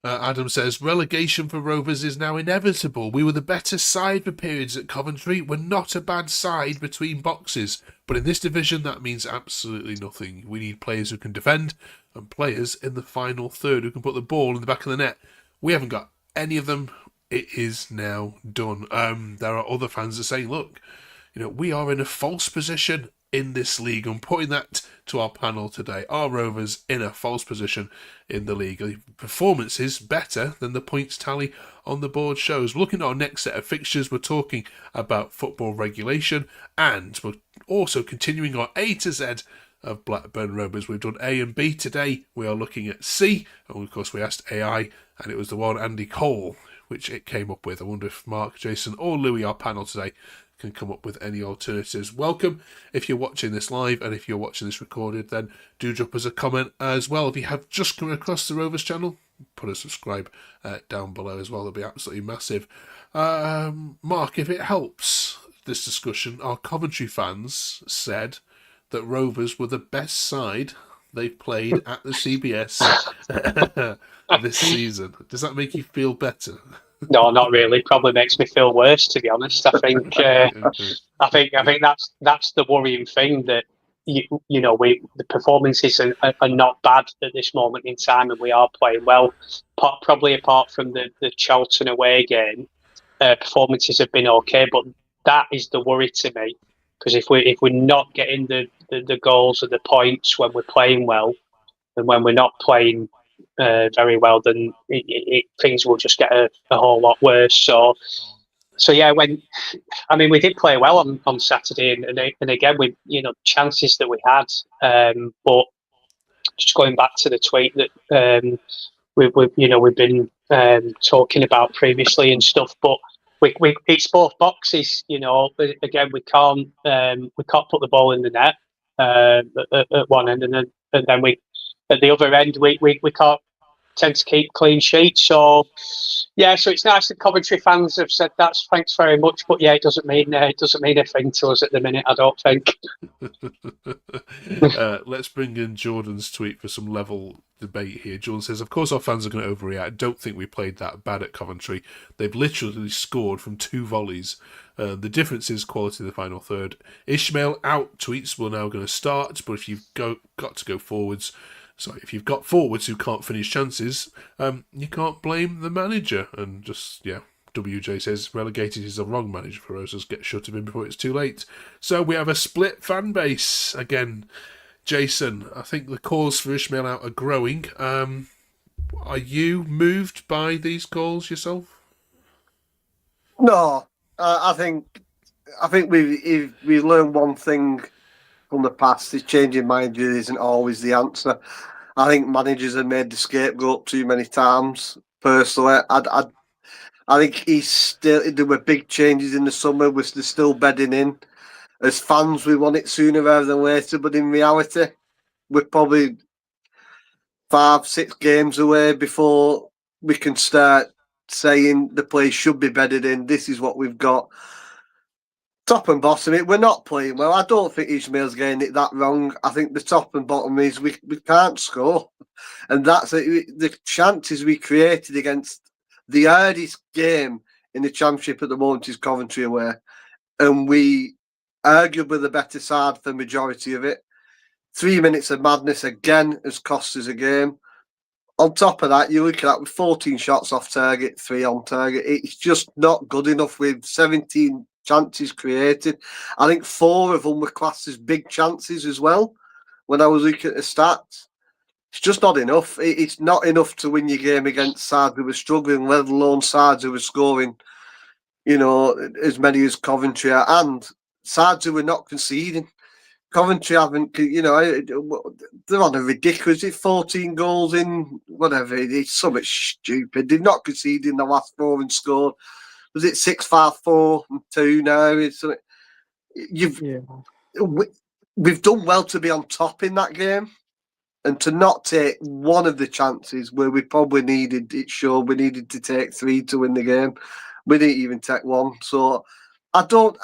Adam says, relegation for Rovers is now inevitable. We were the better side for periods at Coventry. We're not a bad side between boxes. But in this division, that means absolutely nothing. We need players who can defend and players in the final third who can put the ball in the back of the net. We haven't got any of them. It is now done. There are other fans that are saying, look, we are in a false position in this league. I'm putting that to our panel today. Are Rovers in a false position in the league? Performance is better than the points tally on the board shows. Looking at our next set of fixtures, we're talking about football regulation, and we're also continuing our A to Z of Blackburn Rovers. We've done A and B today. We are looking at C, and of course we asked AI, and it was the one Andy Cole which it came up with. I wonder if Mark, Jason, or Louis, our panel today, can come up with any alternatives. Welcome if you're watching this live, and if you're watching this recorded, then do drop us a comment as well. If you have just come across the Rovers channel, put a subscribe down below as well. That'll be absolutely massive. Mark, if it helps this discussion, our Coventry fans said that Rovers were the best side they've played at the CBS this season. Does that make you feel better? No, not really. Probably makes me feel worse, to be honest. I think that's the worrying thing, that the performances are not bad at this moment in time, and we are playing well. Probably apart from the Charlton away game, performances have been okay, but that is the worry to me, because if we're not getting the goals or the points when we're playing well, and when we're not playing very well, then things will just get a whole lot worse. So yeah, we did play well on Saturday, and again, we chances that we had, but just going back to the tweet that we've been talking about previously and stuff, but it's both boxes. Again, we can't put the ball in the net at one end, and then we at the other end we can't tend to keep clean sheets. So yeah, so it's nice that Coventry fans have said that's thanks very much, but yeah, it doesn't mean a thing to us at the minute, I don't think. Let's bring in Jordan's tweet for some level debate here. Jordan says, of course our fans are going to overreact. I don't think we played that bad at Coventry. They've literally scored from 2 volleys. The difference is quality in the final third. Ishmael out tweets we're now going to start, but if you've got to go forwards, if you've got forwards who can't finish chances, you can't blame the manager. And just, WJ says, relegated is the wrong manager for us. Just get shut of him before it's too late. So we have a split fan base. Again, Jason, I think the calls for Ishmael out are growing. Are you moved by these calls yourself? No, I think we learned one thing from the past: is changing manager isn't always the answer. I think managers have made the scapegoat too many times. Personally, I think there were big changes in the summer. We're still bedding in. As fans, we want it sooner rather than later, but in reality, we're probably 5-6 games away before we can start saying the place should be bedded in. This is what we've got. Top and bottom, we're not playing well. I don't think Ishmael's getting it that wrong. I think the top and bottom is we can't score. And that's it. The chances we created against the hardest game in the Championship at the moment is Coventry away. And we arguably the better side for the majority of it. 3 minutes of madness again has cost us a game. On top of that, you're looking at 14 shots off target, 3 on target. It's just not good enough with 17 chances created. I think 4 of them were classed as big chances as well. When I was looking at the stats, it's just not enough. It's not enough to win your game against sides who were struggling, let alone sides who were scoring, as many as Coventry are, and sides who were not conceding. Coventry haven't, they're on a ridiculous 14 goals in, whatever. It's so much stupid. They've not conceded in the last 4 and scored. Was it 6-5-4-2 now? We've done well to be on top in that game, and to not take one of the chances where we probably needed it. Sure, we needed to take 3 to win the game. We didn't even take 1. So I don't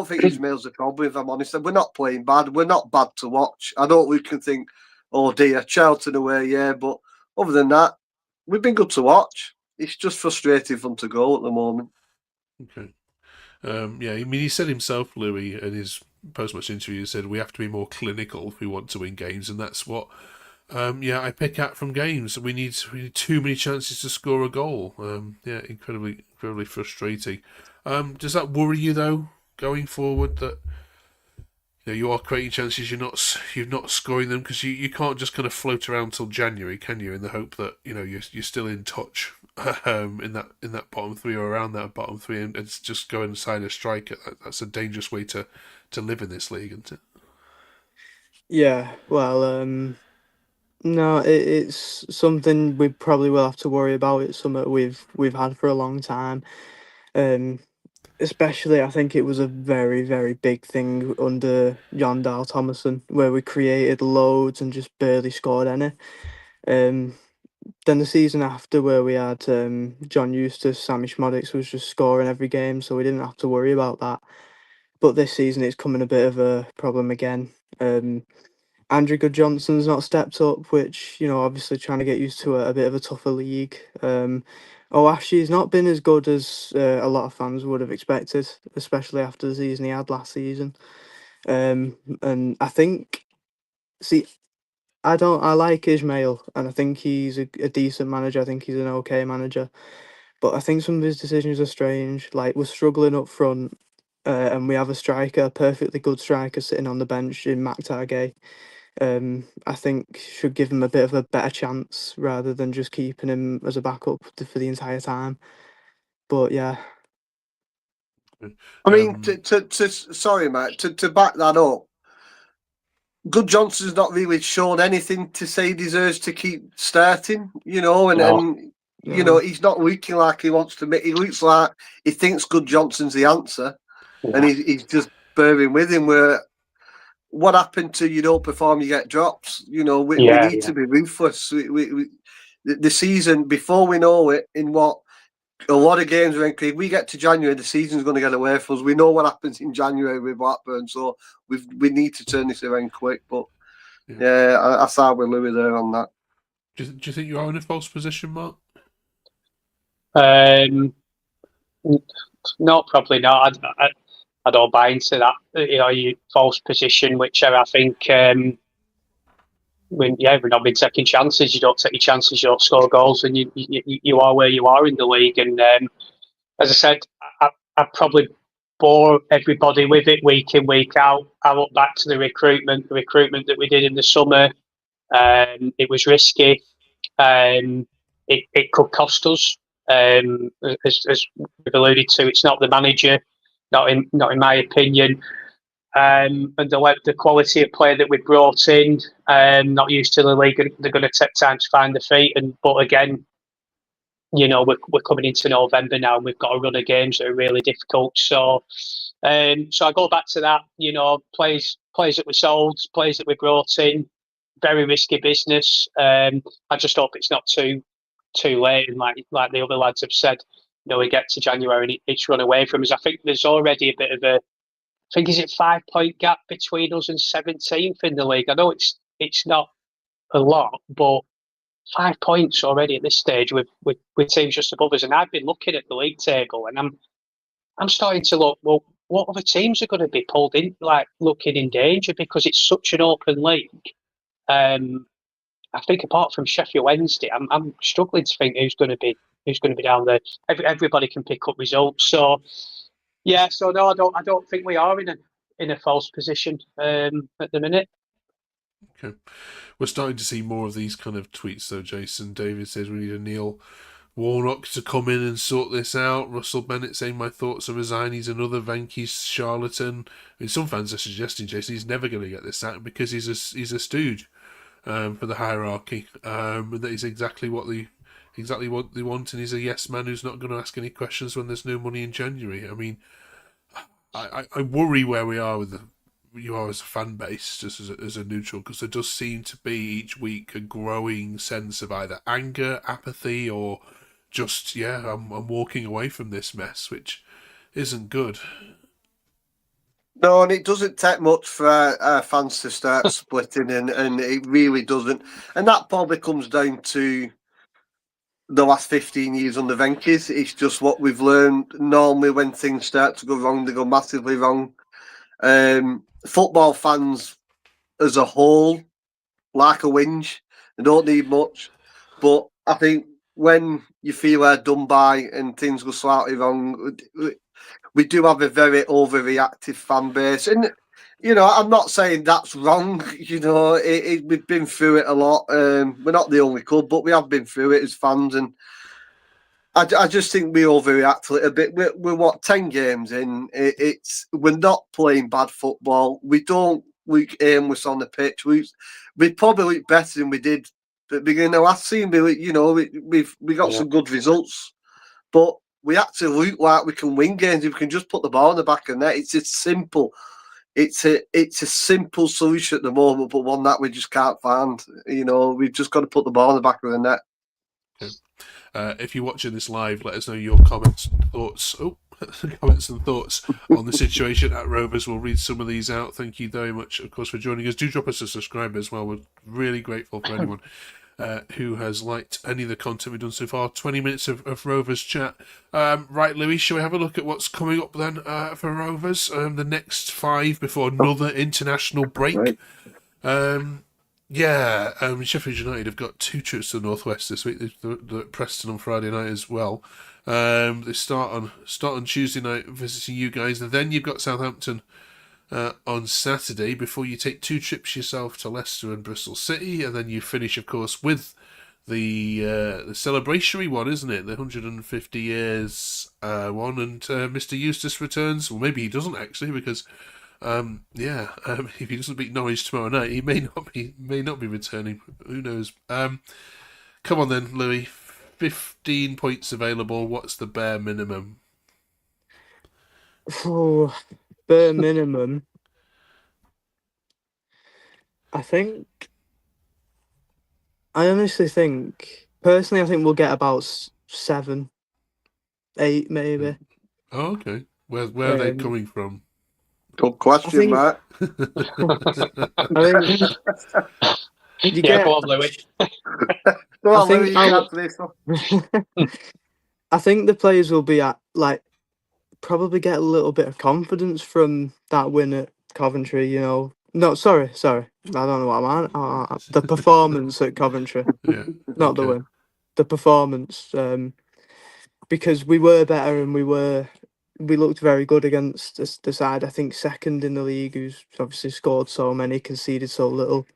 think Ismail's the problem. If I'm honest, we're not playing bad. We're not bad to watch. I don't look and think, oh dear, Charlton away, yeah. But other than that, we've been good to watch. It's just frustrating for them to go at the moment. Okay. Yeah, I mean, he said himself, Louis, in his post-match interview, he said we have to be more clinical if we want to win games, and that's what I pick at from games. We need too many chances to score a goal. Incredibly frustrating. Does that worry you though, going forward, that you are creating chances, you're not scoring them, because you can't just kind of float around till January, can you? In the hope that you're still in touch in that bottom three or around that bottom three, and it's just go inside a striker. That's a dangerous way to live in this league, isn't it? Yeah, well, no, it's something we probably will have to worry about. It's something we've had for a long time. Especially, I think it was a very, very big thing under Jon Dahl Tomasson, where we created loads and just barely scored any. Then the season after, where we had John Eustace, Sammy Schmodix was just scoring every game, so we didn't have to worry about that. But this season, it's coming a bit of a problem again. Andrew Good Johnson's not stepped up, which, obviously trying to get used to a bit of a tougher league. Oashi's not been as good as a lot of fans would have expected, especially after the season he had last season. And I think, I like Ismail, and I think he's a decent manager. I think he's an okay manager. But I think some of his decisions are strange. Like, we're struggling up front, and we have a perfectly good striker sitting on the bench in Mac Targay. I think should give him a bit of a better chance rather than just keeping him as a backup for the entire time. But yeah, I mean, sorry, mate, to back that up, Good Johnson's not really shown anything to say he deserves to keep starting, and he's not looking like he wants to make. He looks like he thinks Good Johnson's the answer, and he's just bearing with him. Where what happened to you don't perform, you get drops. We need to be ruthless. The season, before we know it, in what a lot of games are in. If we get to January, the season's going to get away from us. We know what happens in January with Blackburn, so we need to turn this around quick. But I side with Louis there on that. Do you think you are in a false position, Mark? No, probably not. I don't buy into that. You false position, whichever. I think we've not been taking chances. You don't take your chances, you don't score goals, and you are where you are in the league. And as I said, I probably bore everybody with it week in, week out. I look back to the recruitment that we did in the summer. It was risky. It could cost us. As we've alluded to, it's not the manager, not in my opinion. And the quality of player that we brought in, not used to the league, they're going to take time to find their feet. But again, we're coming into November now, and we've got a run of games that are really difficult. So I go back to that. Players that were sold, players that we brought in, very risky business. I just hope it's not too late, and like the other lads have said, we get to January and it's run away from us. I think there's already a bit of a, I think, is it 5-point gap between us and 17th in the league? I know it's not a lot, but 5 points already at this stage with teams just above us. And I've been looking at the league table, and I'm starting to look, well, what other teams are going to be pulled in, looking in danger, because it's such an open league. I think apart from Sheffield Wednesday, I'm struggling to think who's going to be down there. Everybody can pick up results. So no, I don't think we are in a false position at the minute. Okay, we're starting to see more of these kind of tweets though. Jason David says we need a Neil Warnock to come in and sort this out. Russell Bennett saying my thoughts are resign. He's another Vanky's charlatan. I mean, some fans are suggesting, Jason, he's never going to get this sacked because he's a stooge for the hierarchy, and that is exactly what they want, and he's a yes man who's not going to ask any questions when there's no money in January. I mean, I worry where we are with you are as a fan base, just as a neutral, because there does seem to be each week a growing sense of either anger, apathy, or just I'm walking away from this mess, which isn't good. No, and it doesn't take much for fans to start splitting, and it really doesn't. And that probably comes down to the last 15 years under Venky's. It's just what we've learned. Normally, when things start to go wrong, they go massively wrong. Football fans as a whole like a whinge. They don't need much. But I think when you feel they're done by and things go slightly wrong, we do have a very overreactive fan base. And, you know, I'm not saying that's wrong. You know, we've been through it a lot. We're not the only club, but we have been through it as fans. And I just think we overreact a little bit. We're what, 10 games in? We're not playing bad football. We don't look aimless on the pitch. We probably look better than we did at the beginning of last season. You know, we got some good results, but we actually look like we can win games if we can just put the ball in the back of the net. It's a simple solution at the moment, but one that we just can't find. You know, we've just got to put the ball in the back of the net. Okay. If you're watching this live, let us know your comments and thoughts. Comments and thoughts on the situation at Rovers. We'll read some of these out. Thank you very much, of course, for joining us. Do drop us a subscribe as well. We're really grateful for anyone who has liked any of the content we've done so far. 20 minutes of Rovers chat. Right, Louis, shall we have a look at what's coming up then for Rovers? The next 5 before another international break. Right. Sheffield United have got 2 trips to the Northwest this week. They're at Preston on Friday night as well. They start on Tuesday night visiting you guys, and then you've got Southampton on Saturday before you take 2 trips yourself to Leicester and Bristol City, and then you finish, of course, with the celebratory one, isn't it? The 150 years one, and Mr. Eustace returns. Well, maybe he doesn't actually, because. If he doesn't beat Norwich tomorrow night, he may not be returning. Who knows? Come on then, Louis. 15 points available. What's the bare minimum? Oh, bare minimum. I honestly think, personally, I think we'll get about 7, 8 maybe. Oh, okay. Where are they coming from? Good question, Matt. Go on, Louis. Go on, Louis, you can answer this one. I think the players will be probably get a little bit of confidence from that win at Coventry, you know. No, sorry. I don't know what I'm on. The performance at Coventry. Yeah. Not the win. The performance. Because we were better and we looked very good against the side, I think, second in the league, who's obviously scored so many, conceded so little.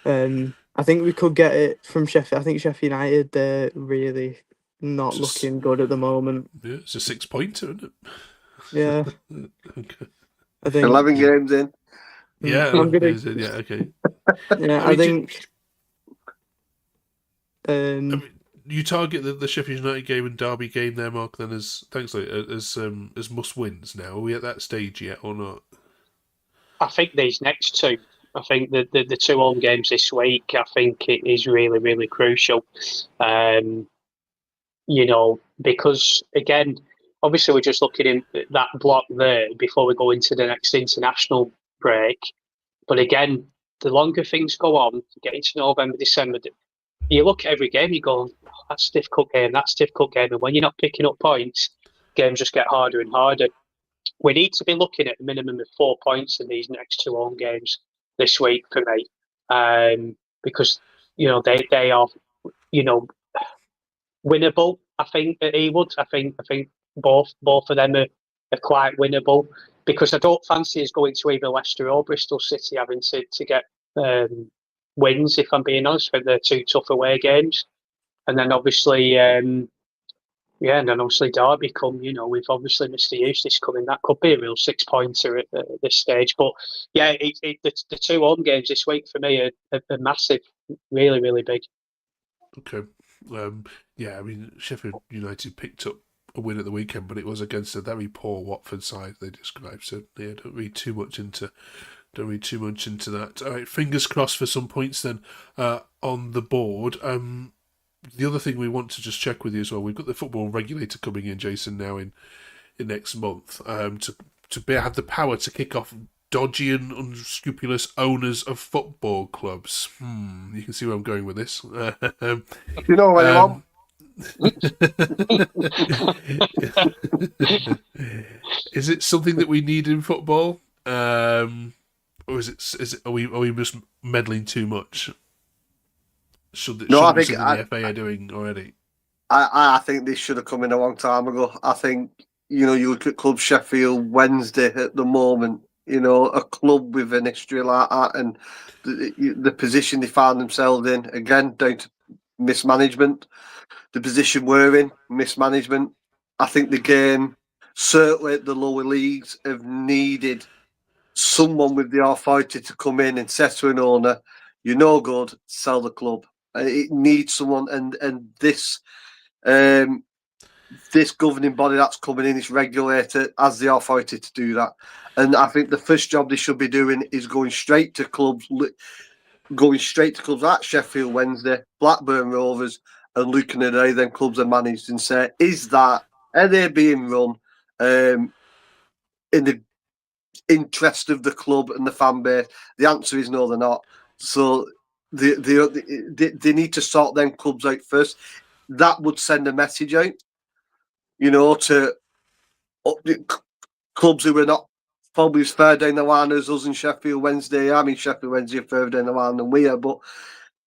I think we could get it from Sheffield. I think Sheffield United, they're really not looking good at the moment. Yeah, it's a 6-pointer, isn't it? Yeah. Okay. I think 11 games in. Yeah, okay. Yeah, I think. You target the Sheffield United game and Derby game there, Mark, then as must wins now. Are we at that stage yet or not? I think these next 2. I think the 2 home games this week, I think it is really, really crucial. You know, because again, obviously we're just looking at that block there before we go into the next international break. But again, the longer things go on, get into November, December, you look at every game, you go, that's a difficult game, and when you're not picking up points, games just get harder and harder. We need to be looking at a minimum of 4 points in these next 2 home games this week for me, because you know they are, you know, winnable. I think at Ewood, I think both of them are quite winnable, because I don't fancy us going to either Leicester or Bristol City having to get wins, if I'm being honest. I think they're 2 tough away games, and then obviously Derby come. You know, we've obviously Mr. Eustace coming. That could be a real 6-pointer at this stage. But yeah, the 2 home games this week for me are massive, really, really big. Okay. I mean, Sheffield United picked up a win at the weekend, but it was against a very poor Watford side they described. So yeah, don't read too much into that. All right, fingers crossed for some points then on the board. The other thing we want to just check with you as well, we've got the football regulator coming in, Jason, now in next month to have the power to kick off dodgy and unscrupulous owners of football clubs. You can see where I'm going with this. You know what I want? Is it something that we need in football, or is it are we just meddling too much? Shouldn't I be think something the FA are doing already? I think this should have come in a long time ago. I think, you look at Club Sheffield Wednesday at the moment, a club with an history like that, and the position they found themselves in, again, down to mismanagement. The position we're in, mismanagement. I think the game, certainly at the lower leagues, have needed someone with the authority to come in and say to an owner, "You're no good, sell the club." It needs someone, and this governing body that's coming in, this regulator, has the authority to do that. And I think the first job they should be doing is going straight to clubs like Sheffield Wednesday, Blackburn Rovers, and looking at how them clubs are managed and say, are they being run in the interest of the club and the fan base? The answer is no, they're not. So they need to sort them clubs out first. That would send a message out, to clubs who are not probably as far down the line as us in Sheffield Wednesday. I mean, Sheffield Wednesday are further down the line than we are, but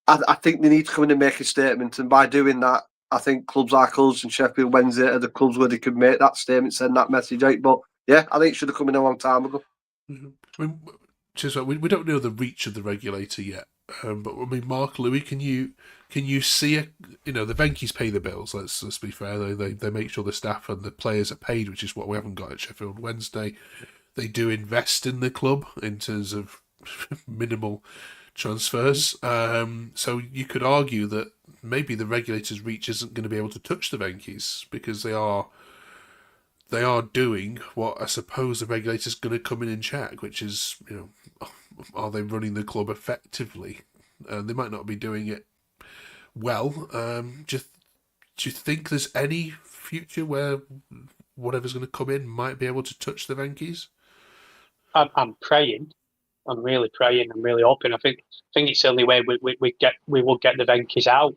I think they need to come in and make a statement. And by doing that, I think clubs like us and Sheffield Wednesday are the clubs where they could make that statement, send that message out. But yeah, I think it should have come in a long time ago. Mm-hmm. I mean, we don't know the reach of the regulator yet, but I mean, Mark, Louis, can you see the Venkies pay the bills? Let's be fair. They make sure the staff and the players are paid, which is what we haven't got at Sheffield Wednesday. They do invest in the club in terms of minimal transfers. So you could argue that maybe the regulator's reach isn't going to be able to touch the Venkies because they are doing what I suppose the regulator's going to come in and check, which is, are they running the club effectively? They might not be doing it well. Do you think there's any future where whatever's going to come in might be able to touch the Venkies? I'm praying. I'm really praying. I'm really hoping. I think it's the only way we will get the Venkies out.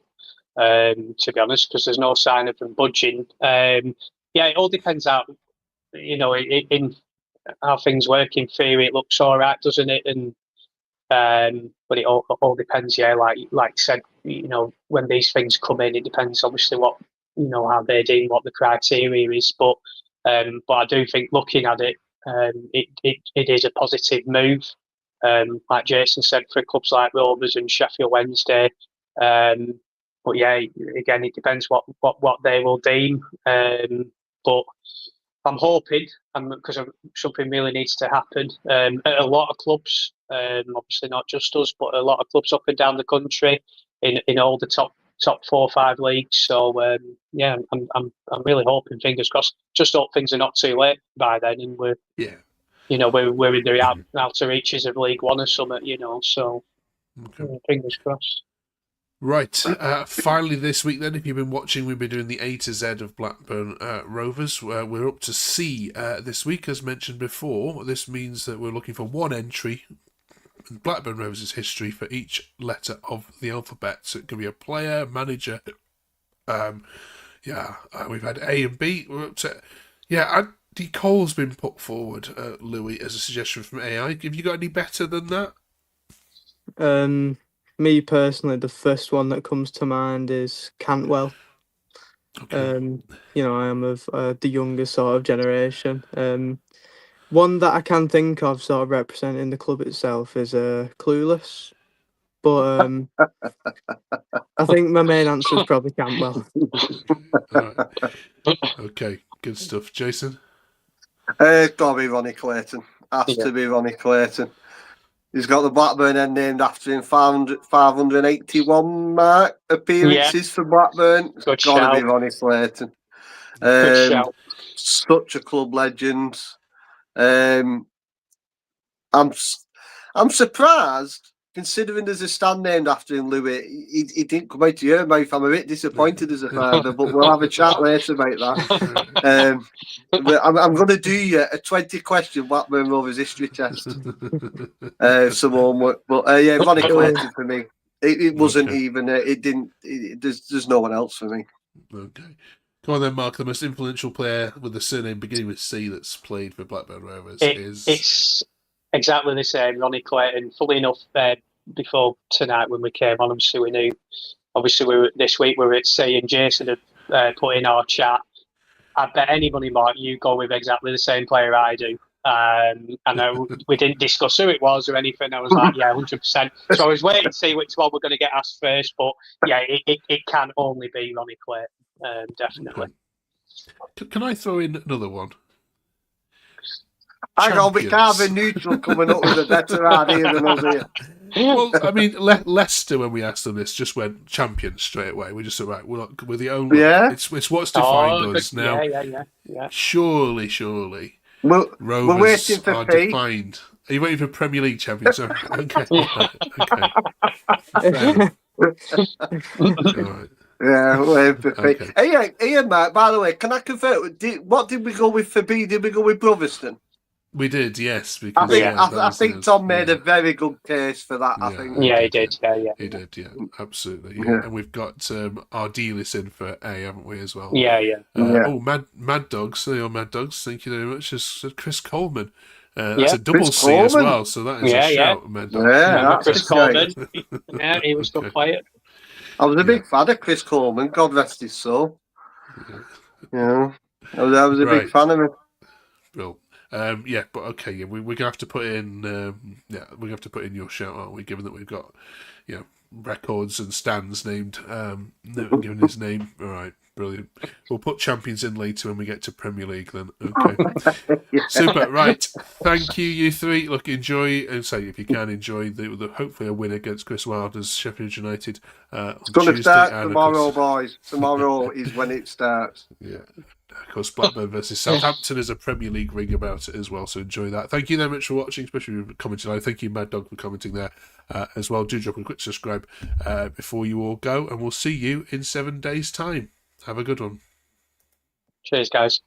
To be honest, because there's no sign of them budging. It all depends how in how things work. In theory, it looks all right, doesn't it? And but it all depends. Yeah, like I said, when these things come in, it depends obviously what how they're doing, what the criteria is. But I do think looking at it, it is a positive move. Like Jason said, for clubs like Rovers and Sheffield Wednesday. But yeah, again, it depends what they will deem. But I'm hoping, because something really needs to happen at a lot of clubs. Obviously not just us, but a lot of clubs up and down the country in all the top 4 or 5 leagues. So I'm really hoping, fingers crossed. Just hope things are not too late by then, and we're in the outer reaches of League One or something. So fingers crossed. Right. Finally this week then, if you've been watching, we've been doing the A to Z of Blackburn Rovers. We're up to C this week, as mentioned before. This means that we're looking for one entry in Blackburn Rovers' history for each letter of the alphabet. So it could be a player, manager. We've had A and B. We're up to... Andy Cole's been put forward, Louis, as a suggestion from AI. Have you got any better than that? Me personally, the first one that comes to mind is Cantwell. Okay. I am of the younger sort of generation. One that I can think of sort of representing the club itself is Clueless. But I think my main answer is probably Cantwell. All right. Okay, good stuff. Jason? It's got to be Ronnie Clayton. Has to be Ronnie Clayton. He's got the Blackburn end named after him. 581 mark appearances for Blackburn. It's got to be Ronnie Clayton. Such a club legend. I'm surprised, considering there's a stand named after him, Louis. He didn't come out of your mouth. I'm a bit disappointed as a father, but we'll have a chat later about that. I'm going to do you a 20-question Blackburn Rovers history test. Some homework, but Ronnie Clayton for me. It wasn't even. It didn't. There's no one else for me. Okay. Come on then, Mark. The most influential player with the surname beginning with C that's played for Blackburn Rovers is... It's exactly the same, Ronnie Clayton. Fully enough, before tonight when we came on, obviously we knew. Obviously, this week we were at C, and Jason had put in our chat. I bet any money, Mark, you go with exactly the same player I do. I know we didn't discuss who it was or anything. I was like, yeah, 100%. So I was waiting to see which one we're going to get asked first. But yeah, it can only be Ronnie Clayton, definitely. Okay. Can I throw in another one? Hang on, we can't have a neutral coming up with a better idea than us here. Well, I mean, Leicester, when we asked them this, just went champions straight away. We just said, right, we're the only... Yeah. It's what's defined us good. now. Yeah. Surely, Rovers we're waiting for Pete. defined. Are you waiting for Premier League champions? Okay. Okay. All right. Yeah, waiting for Pete. Okay. Hey, Ian, Mark, by the way, can I confirm, what did we go with for B? Did we go with Brotherston? We did, yes. Because, I think Tom made a very good case for that. I think. Yeah, he did. Yeah. He did. Yeah, absolutely. Yeah. And we've got our dealers in for A, haven't we, as well? Yeah. Oh, Mad Dogs. There you are, Mad Dogs. Thank you very much. It's Chris Coleman. That's a double Chris C Coleman. as well. So that is a shout, Mad Dogs. Yeah, Chris Coleman. Yeah, he was good player. I was a big fan of Chris Coleman. God rest his soul. Yeah, I was a big fan of him. Well, but okay, yeah, we're gonna have to put in, we're gonna have to put in your shout, aren't we? Given that we've got, records and stands named, given his name. All right, brilliant. We'll put champions in later when we get to Premier League. Then, okay, super. Right, thank you, you three. Look, enjoy, and say if you can enjoy the hopefully a win against Chris Wilder's Sheffield United. It's going to start tomorrow, boys. Tomorrow is when it starts. Yeah. Of course, Blackburn versus Southampton is a Premier League ring about it as well, so enjoy that. Thank you very much for watching, especially for commenting. Thank you, Mad Dog, for commenting there as well. Do drop a quick subscribe before you all go, and we'll see you in 7 days' time. Have a good one. Cheers, guys.